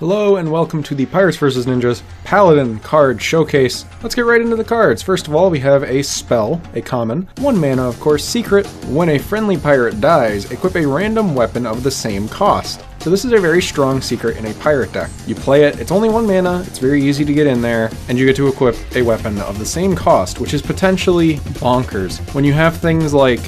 Hello and welcome to the Pirates vs. Ninjas Paladin card showcase. Let's get right into the cards. First of all, we have a spell, a common, 1 mana of course, secret. When a friendly pirate dies, equip a random weapon of the same cost. So this is a very strong secret in a pirate deck. You play it, it's only 1 mana, it's very easy to get in there, and you get to equip a weapon of the same cost, which is potentially bonkers. When you have things like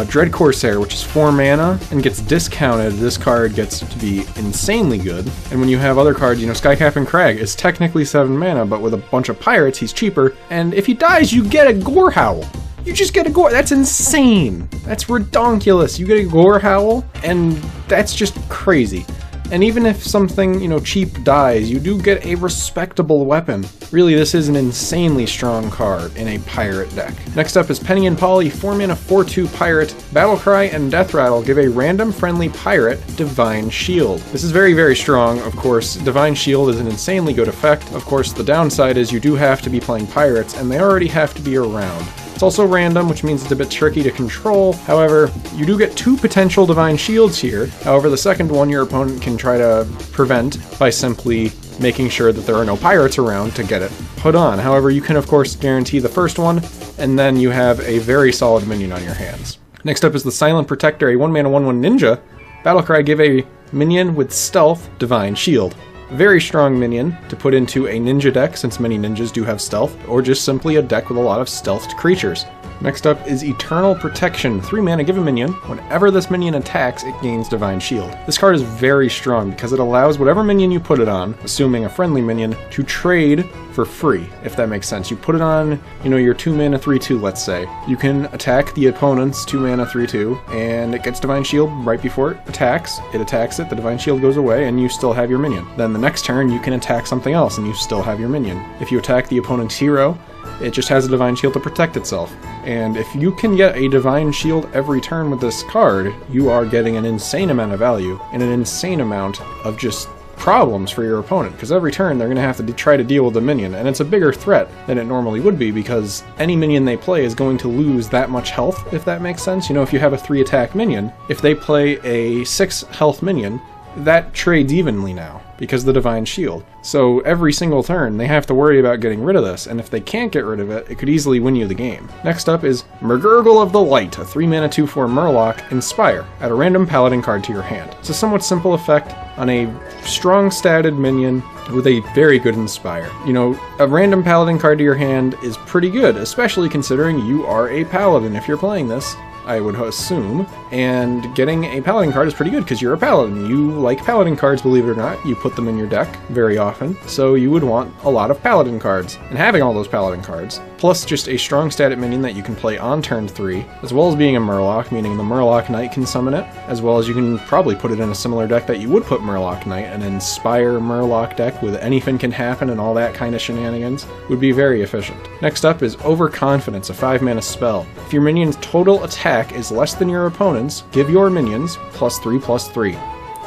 Dread Corsair, which is 4 mana, and gets discounted, this card gets to be insanely good. And when you have other cards, you know, Sky Captain Crag is technically 7 mana, but with a bunch of pirates, he's cheaper, and if he dies, you get a Gore Howl. You just get a Gore. That's insane. That's redonkulous. You get a Gore Howl, and that's just crazy. And even if something, you know, cheap dies, you do get a respectable weapon. Really, this is an insanely strong card in a pirate deck. Next up is Penny and Polly, 4 mana 4/2 pirate. Battlecry and Death Rattle give a random friendly pirate Divine Shield. This is very, very strong, of course. Divine Shield is an insanely good effect. Of course, the downside is you do have to be playing pirates, and they already have to be around. It's also random, which means it's a bit tricky to control. However, you do get 2 potential Divine Shields here. However, the second one your opponent can try to prevent by simply making sure that there are no pirates around to get it put on. However, you can of course guarantee the first one, and then you have a very solid minion on your hands. Next up is the Silent Protector, a 1 mana 1/1 ninja. Battlecry give a minion with stealth Divine Shield. Very strong minion to put into a ninja deck, since many ninjas do have stealth, or just simply a deck with a lot of stealthed creatures. Next up is Eternal Protection, 3 mana, give a minion. Whenever this minion attacks, it gains Divine Shield. This card is very strong because it allows whatever minion you put it on, assuming a friendly minion, to trade for free, if that makes sense. You put it on, you know, your 2 mana 3/2, let's say. You can attack the opponent's 2 mana 3/2, and it gets Divine Shield right before it attacks. It attacks it, the Divine Shield goes away, and you still have your minion. Then the next turn, you can attack something else, and you still have your minion. If you attack the opponent's hero, it just has a Divine Shield to protect itself. And if you can get a Divine Shield every turn with this card, you are getting an insane amount of value and an insane amount of just problems for your opponent, because every turn they're going to have to try to deal with the minion, and it's a bigger threat than it normally would be because any minion they play is going to lose that much health, if that makes sense. You know, if you have a 3 attack minion, if they play a 6 health minion, that trades evenly now because of the Divine Shield. So every single turn they have to worry about getting rid of this, and if they can't get rid of it, it could easily win you the game. Next up is Mrgrgl of the Light, a 3 mana 2/4 Murloc, Inspire. Add a random Paladin card to your hand. It's a somewhat simple effect on a strong statted minion with a very good Inspire. You know, a random Paladin card to your hand is pretty good, especially considering you are a Paladin if you're playing this, I would assume, and getting a Paladin card is pretty good because you're a Paladin. You like Paladin cards, believe it or not. You put them in your deck very often, so you would want a lot of Paladin cards. And having all those Paladin cards, plus just a strong static minion that you can play on turn 3, as well as being a Murloc, meaning the Murloc Knight can summon it, as well as you can probably put it in a similar deck that you would put Murloc Knight, an Inspire Murloc deck with anything can happen and all that kind of shenanigans, would be very efficient. Next up is Overconfidence, a 5 mana spell. If your minion's total attack is less than your opponent's, give your minions +3/+3.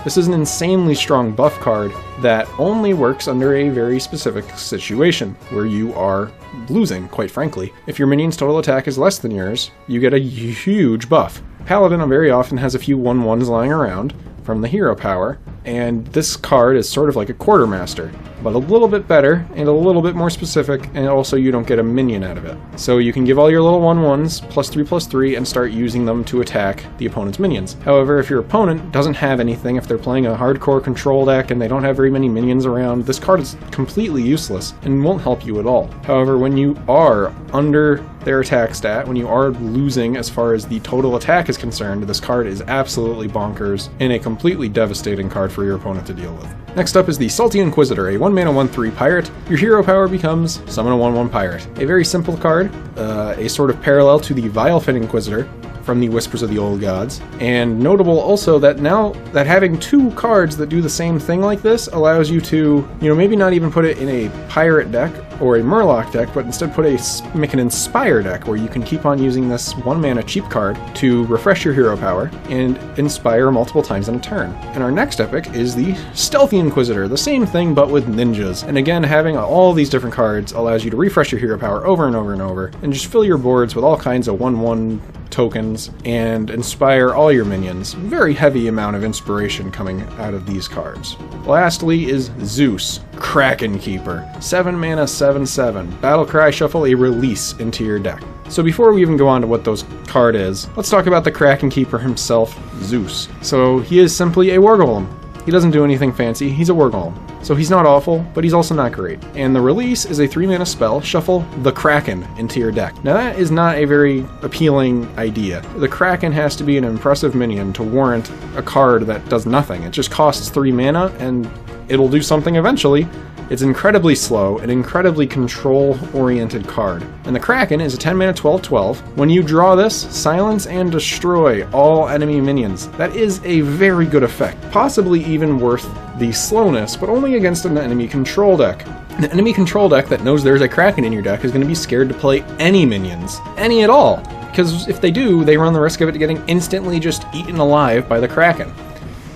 This is an insanely strong buff card that only works under a very specific situation, where you are losing, quite frankly. If your minion's total attack is less than yours, you get a huge buff. Paladin very often has a few 1/1s lying around from the hero power, and this card is sort of like a Quartermaster, but a little bit better and a little bit more specific, and also you don't get a minion out of it. So you can give all your little 1/1s +3/+3 and start using them to attack the opponent's minions. However, if your opponent doesn't have anything, if they're playing a hardcore control deck and they don't have very many minions around, this card is completely useless and won't help you at all. However, when you are under their attack stat, when you are losing as far as the total attack is concerned, this card is absolutely bonkers and a completely devastating card for your opponent to deal with. Next up is the Stealthy Inquisitor, a 1 mana 1/3 pirate. Your hero power becomes summon a 1/1 pirate. A very simple card, a sort of parallel to the Vilefin Inquisitor from the Whispers of the Old Gods. And notable also that now that having 2 cards that do the same thing like this allows you to, you know, maybe not even put it in a pirate deck or a Murloc deck, but instead make an Inspire deck where you can keep on using this 1-mana cheap card to refresh your hero power and inspire multiple times in a turn. And our next epic is the Stealthy Inquisitor, the same thing but with ninjas. And again, having all these different cards allows you to refresh your hero power over and over and over, and just fill your boards with all kinds of 1/1 tokens and inspire all your minions. Very heavy amount of inspiration coming out of these cards. Lastly is Zeus, Krakenkeeper. 7 mana, 7/7. Battlecry, shuffle a release into your deck. So before we even go on to what those card is, let's talk about the Krakenkeeper himself, Zeus. So he is simply a war golem. He doesn't do anything fancy, he's a war golem. So he's not awful, but he's also not great. And the release is a 3-mana spell, shuffle the Kraken into your deck. Now that is not a very appealing idea. The Kraken has to be an impressive minion to warrant a card that does nothing. It just costs 3 mana and it'll do something eventually. It's incredibly slow, an incredibly control-oriented card. And the Kraken is a 10-mana 12/12. When you draw this, silence and destroy all enemy minions. That is a very good effect, possibly even worth the slowness, but only against an enemy control deck. An enemy control deck that knows there's a Kraken in your deck is going to be scared to play any minions. Any at all. Because if they do, they run the risk of it getting instantly just eaten alive by the Kraken.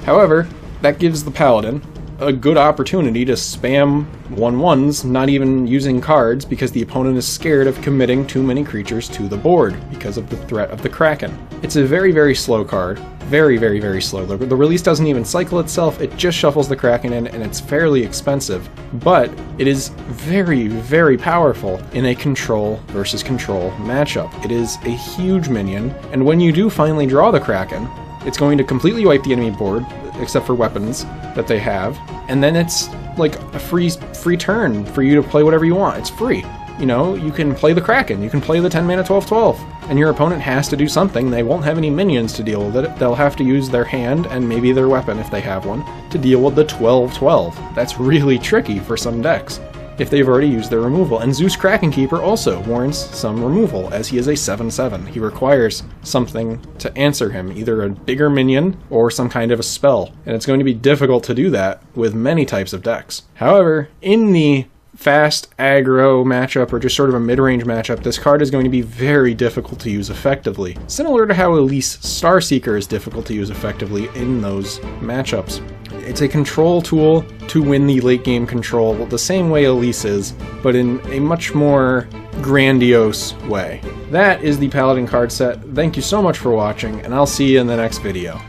However, that gives the Paladin a good opportunity to spam 1/1s, not even using cards, because the opponent is scared of committing too many creatures to the board because of the threat of the Kraken. It's a very, very slow card. Very, very, very slow. The release doesn't even cycle itself, it just shuffles the Kraken in, and it's fairly expensive. But it is very, very powerful in a control versus control matchup. It is a huge minion, and when you do finally draw the Kraken, it's going to completely wipe the enemy board, except for weapons that they have, and then it's like a free turn for you to play whatever you want. It's free. You know, you can play the Kraken, you can play the 10-mana 12/12, and your opponent has to do something. They won't have any minions to deal with it. They'll have to use their hand, and maybe their weapon if they have one, to deal with the 12/12. That's really tricky for some decks if they've already used their removal. And Zeus Krakenkeeper also warrants some removal, as he is a 7/7. He requires something to answer him, either a bigger minion or some kind of a spell, and it's going to be difficult to do that with many types of decks. However, in the fast aggro matchup, or just sort of a mid-range matchup, this card is going to be very difficult to use effectively. Similar to how Elise Starseeker is difficult to use effectively in those matchups. It's a control tool to win the late game control the same way Elise is, but in a much more grandiose way. That is the Paladin card set. Thank you so much for watching, and I'll see you in the next video.